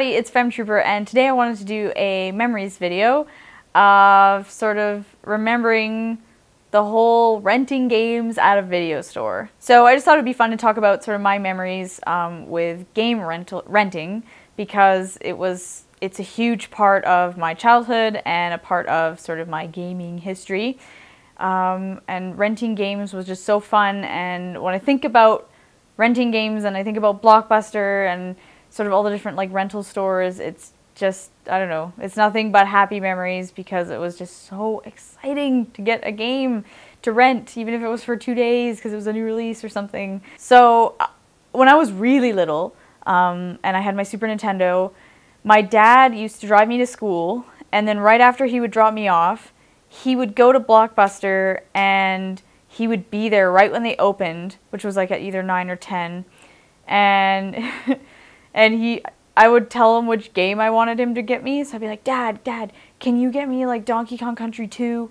everybody, it's Femtrooper, and today I wanted to do a memories video of sort of remembering the whole renting games at a video store. So I just thought it'd be fun to talk about sort of my memories with game renting because it's a huge part of my childhood and a part of sort of my gaming history. And renting games was just so fun, and when I think about renting games and I think about Blockbuster and sort of all the different like rental stores, it's just, I don't know, it's nothing but happy memories because it was just so exciting to get a game to rent, even if it was for 2 days because it was a new release or something. So when I was really little and I had my Super Nintendo, my dad used to drive me to school, and then right after he would drop me off, he would go to Blockbuster and he would be there right when they opened, which was like at either 9 or 10, and I would tell him which game I wanted him to get me. So I'd be like, Dad, can you get me like Donkey Kong Country 2?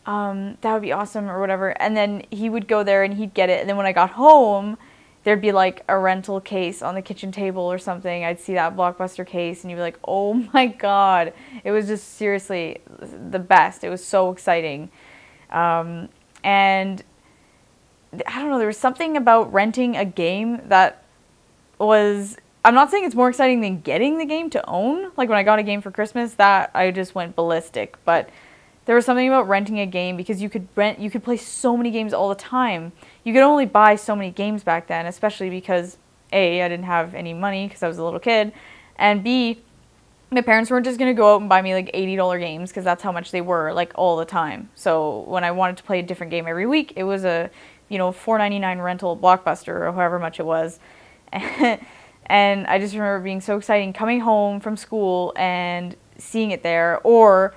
That would be awesome, or whatever. And then he would go there and he'd get it. And then when I got home, there'd be like a rental case on the kitchen table or something. I'd see that Blockbuster case and you'd be like, oh my God. It was just seriously the best. It was so exciting. And I don't know, there was something about renting a game that was, I'm not saying it's more exciting than getting the game to own. Like when I got a game for Christmas, that I just went ballistic. But there was something about renting a game because you could play so many games all the time. You could only buy so many games back then, especially because A, I didn't have any money because I was a little kid, and B, my parents weren't just going to go out and buy me like $80 games because that's how much they were like all the time. So when I wanted to play a different game every week, it was a, you know, $4.99 rental at Blockbuster or however much it was. And I just remember being so exciting coming home from school and seeing it there, or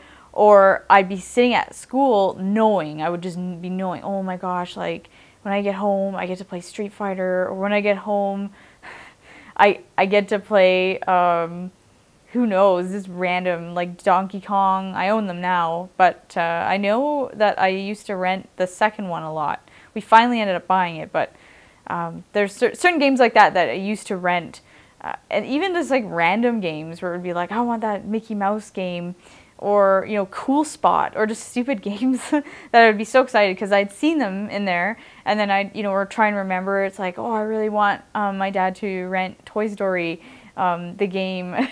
I'd be sitting at school knowing, I would just be knowing, oh my gosh, like when I get home I get to play Street Fighter, or when I get home I get to play who knows, this random like Donkey Kong. I own them now, but I know that I used to rent the second one a lot. We finally ended up buying it, but there's certain games like that that I used to rent, and even just like random games where it would be like, I want that Mickey Mouse game, or you know, Cool Spot, or just stupid games that I would be so excited because I'd seen them in there, and then I'd, you know, or try and remember. It's like, oh, I really want my dad to rent Toy Story, the game,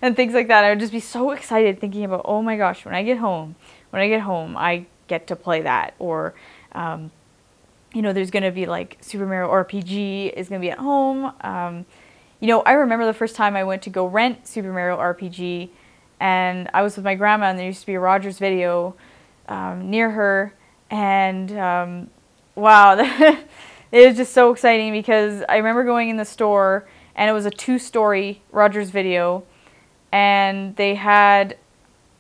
and things like that. I would just be so excited thinking about, oh my gosh, when I get home, I get to play that, or you know, there's gonna be like Super Mario RPG is gonna be at home. You know, I remember the first time I went to go rent Super Mario RPG, and I was with my grandma, and there used to be a Rogers Video near her, and wow, it was just so exciting because I remember going in the store, and it was a 2-story Rogers Video, and they had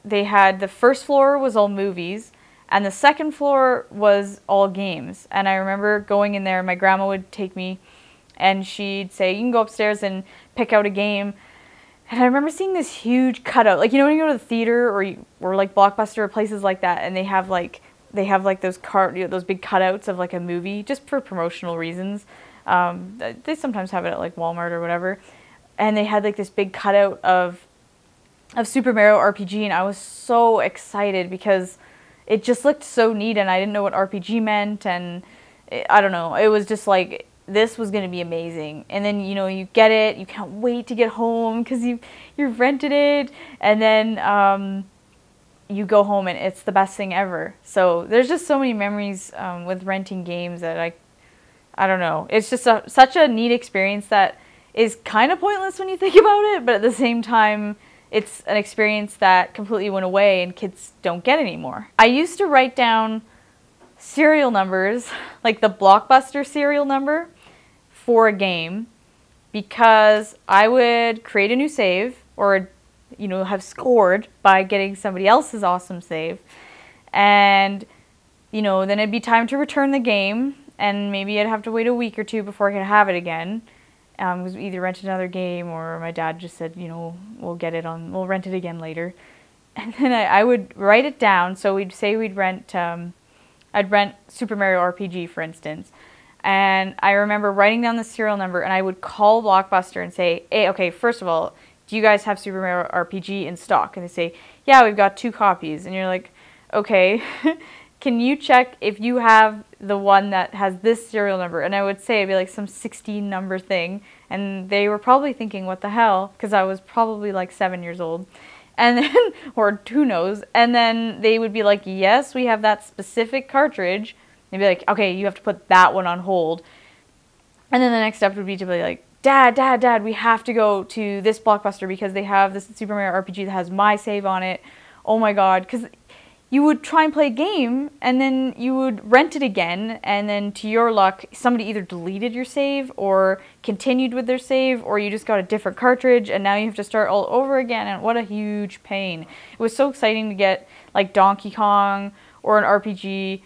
the first floor was all movies, and the second floor was all games. And I remember going in there, my grandma would take me, and she'd say, you can go upstairs and pick out a game. And I remember seeing this huge cutout, like, you know, when you go to the theater or like Blockbuster or places like that, and they have like those those big cutouts of like a movie just for promotional reasons. They sometimes have it at like Walmart or whatever, and they had like this big cutout of Super Mario RPG, and I was so excited because it just looked so neat, and I didn't know what RPG meant, and I don't know, it was just like, this was going to be amazing. And then, you know, you get it, you can't wait to get home because you've rented it, and then you go home and it's the best thing ever. So there's just so many memories with renting games that I don't know, it's just such a neat experience that is kind of pointless when you think about it, but at the same time it's an experience that completely went away and kids don't get anymore. I used to write down serial numbers, like the Blockbuster serial number for a game, because I would create a new save, or, you know, have scored by getting somebody else's awesome save, and, you know, then it'd be time to return the game, and maybe I'd have to wait a week or two before I could have it again. Because we either rented another game, or my dad just said, you know, we'll rent it again later. And then I would write it down. So we'd say I'd rent Super Mario RPG, for instance. And I remember writing down the serial number, and I would call Blockbuster and say, hey, okay, first of all, do you guys have Super Mario RPG in stock? And they say, yeah, we've got 2 copies. And you're like, okay, can you check if you have the one that has this serial number? And I would say it'd be like some 16 number thing. And they were probably thinking, what the hell? Because I was probably like 7 years old. And then, or who knows, and then they would be like, yes, we have that specific cartridge. They'd be like, okay, you have to put that one on hold. And then the next step would be to be like, Dad, we have to go to this Blockbuster because they have this Super Mario RPG that has my save on it. Oh my god, because you would try and play a game, and then you would rent it again, and then to your luck, somebody either deleted your save, or continued with their save, or you just got a different cartridge, and now you have to start all over again, and what a huge pain. It was so exciting to get, like, Donkey Kong, or an RPG,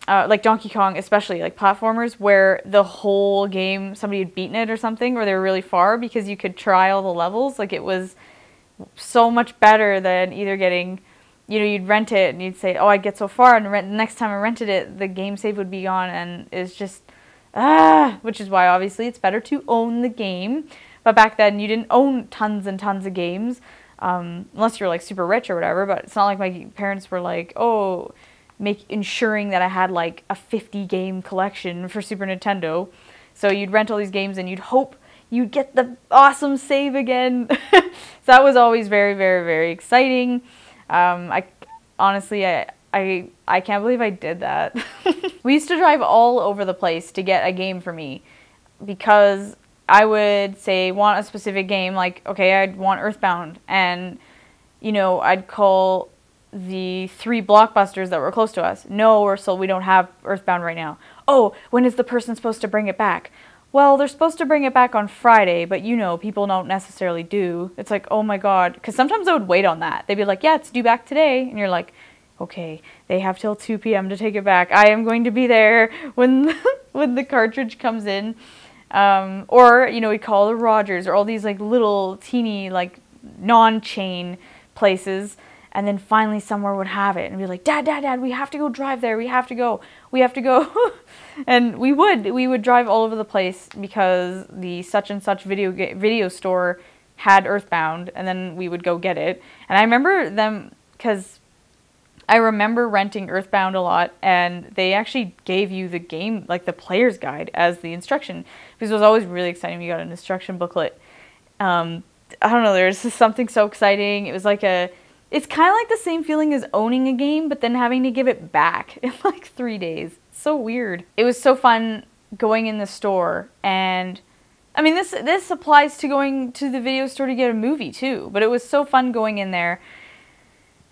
like Donkey Kong especially, like platformers, where the whole game, somebody had beaten it or something, or they were really far, because you could try all the levels. Like, it was so much better than either getting... you'd rent it and you'd say, oh, I'd get so far, and the next time I rented it, the game save would be gone, and it's just, which is why obviously it's better to own the game. But back then you didn't own tons and tons of games, unless you're like super rich or whatever, but it's not like my parents were like, oh, ensuring that I had like a 50 game collection for Super Nintendo. So you'd rent all these games and you'd hope you'd get the awesome save again. So that was always very, very, very exciting. I honestly, I can't believe I did that. We used to drive all over the place to get a game for me, because I would say, want a specific game, like, okay, I'd want Earthbound, and, you know, I'd call the 3 Blockbusters that were close to us. No, Ursula, we don't have Earthbound right now. Oh, when is the person supposed to bring it back? Well, they're supposed to bring it back on Friday, but you know, people don't necessarily do. It's like, oh my god, because sometimes I would wait on that. They'd be like, yeah, it's due back today, and you're like, okay, they have till 2 p.m. to take it back. I am going to be there when when the cartridge comes in. Or, you know, we call the Rogers, or all these like little teeny like non-chain places, and then finally somewhere would have it and be like, Dad, we have to go drive there. We have to go. And we would drive all over the place because the such and such video store had Earthbound, and then we would go get it. And I remember them, because I remember renting Earthbound a lot, and they actually gave you the game, like the player's guide, as the instruction, because it was always really exciting when you got an instruction booklet. I don't know, there's just something so exciting. It was like it's kind of like the same feeling as owning a game, but then having to give it back in like 3 days. So weird. It was so fun going in the store, and I mean, this applies to going to the video store to get a movie too, but it was so fun going in there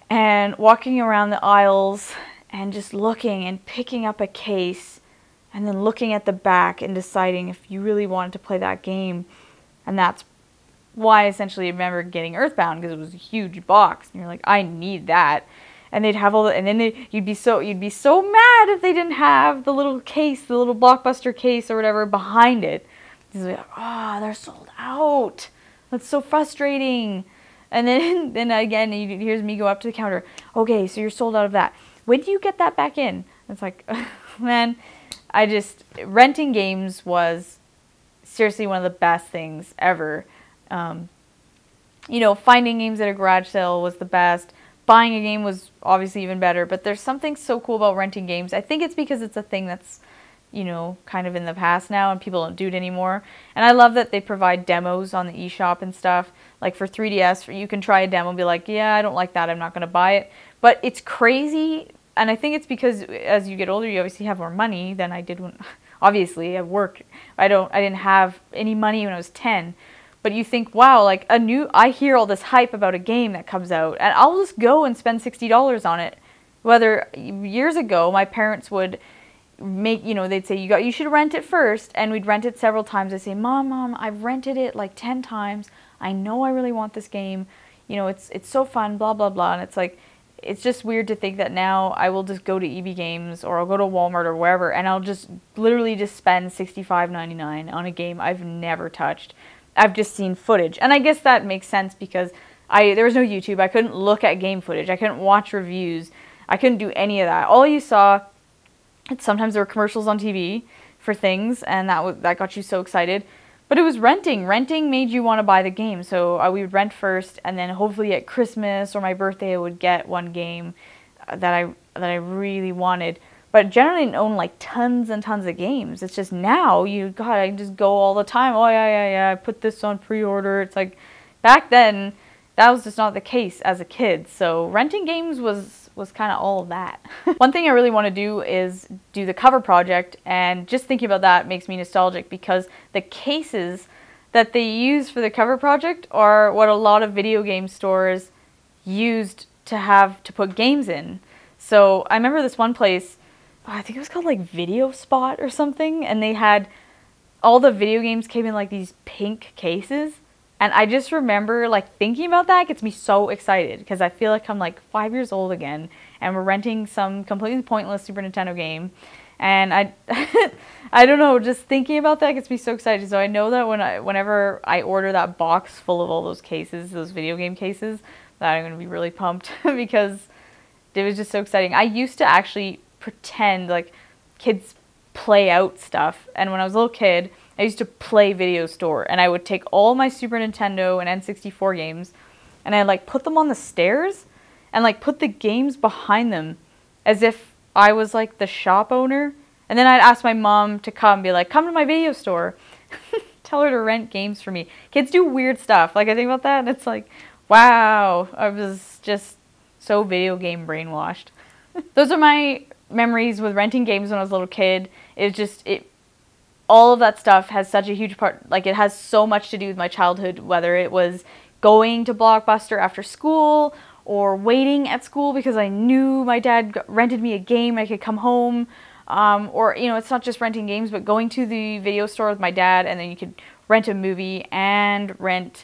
and walking around the aisles and just looking and picking up a case and then looking at the back and deciding if you really wanted to play that game. And that's why I essentially remember getting Earthbound, because it was a huge box, and you're like, I need that. And they'd have all the, and then you'd be so mad if they didn't have the little case, the little Blockbuster case or whatever behind it. It's like, oh, they're sold out. That's so frustrating. And then again, here's me go up to the counter. Okay, so you're sold out of that. When do you get that back in? It's like, man, renting games was seriously one of the best things ever. You know, finding games at a garage sale was the best. Buying a game was obviously even better, but there's something so cool about renting games. I think it's because it's a thing that's, you know, kind of in the past now, and people don't do it anymore. And I love that they provide demos on the eShop and stuff. Like for 3DS, you can try a demo and be like, yeah, I don't like that, I'm not going to buy it. But it's crazy, and I think it's because as you get older, you obviously have more money than I did when, obviously, at work. I didn't have any money when I was 10. But you think, wow, like I hear all this hype about a game that comes out, and I'll just go and spend $60 on it. Whether years ago, my parents would make, you know, they'd say, you should rent it first, and we'd rent it several times. I'd say, Mom, I've rented it like 10 times. I know I really want this game. You know, it's so fun, blah, blah, blah. And it's like, it's just weird to think that now I will just go to EB Games, or I'll go to Walmart or wherever, and I'll just literally just spend $65.99 on a game I've never touched. I've just seen footage. And I guess that makes sense because there was no YouTube. I couldn't look at game footage. I couldn't watch reviews. I couldn't do any of that. All you saw, sometimes there were commercials on TV for things, and that got you so excited. But it was renting. Renting made you want to buy the game. So we would rent first, and then hopefully at Christmas or my birthday I would get one game that I really wanted. But generally didn't own like tons and tons of games. It's just now I just go all the time. Oh yeah, I put this on pre-order. It's like back then that was just not the case as a kid. So renting games was kind of all of that. One thing I really want to do is do the cover project, and just thinking about that makes me nostalgic because the cases that they use for the cover project are what a lot of video game stores used to put games in. So I remember this one place, I think it was called like Video Spot or something, and they had all the video games came in like these pink cases. And I just remember like thinking about that gets me so excited because I feel like I'm like 5 years old again and we're renting some completely pointless Super Nintendo game. And I I don't know, just thinking about that gets me so excited. So I know that whenever I order that box full of all those cases, those video game cases, that I'm going to be really pumped because it was just so exciting. I used to actually pretend like kids play out stuff, and when I was a little kid I used to play video store, and I would take all my Super Nintendo and N64 games and I'd like put them on the stairs and like put the games behind them as if I was like the shop owner, and then I'd ask my mom to come, be like, come to my video store, tell her to rent games for me. Kids do weird stuff. Like I think about that and it's like, wow, I was just so video game brainwashed. Those are my memories with renting games when I was a little kid. All of that stuff has such a huge part, like it has so much to do with my childhood, whether it was going to Blockbuster after school or waiting at school because I knew my dad rented me a game, I could come home, or, you know, it's not just renting games, but going to the video store with my dad and then you could rent a movie and rent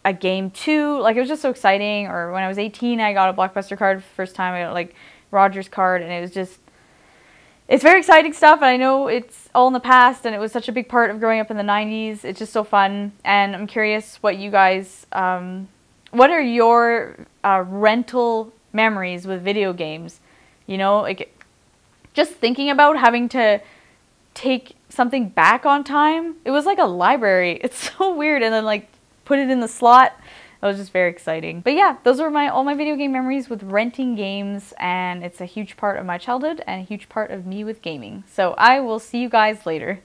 a game too. Like it was just so exciting. Or when I was 18, I got a Blockbuster card for the first time. I got like Roger's card, and it was just, it's very exciting stuff, and I know it's all in the past, and it was such a big part of growing up in the 90s. It's just so fun, and I'm curious what you guys, what are your rental memories with video games? You know, like just thinking about having to take something back on time. It was like a library. It's so weird, and then like put it in the slot. It was just very exciting. But yeah, those are all my video game memories with renting games, and it's a huge part of my childhood and a huge part of me with gaming. So I will see you guys later.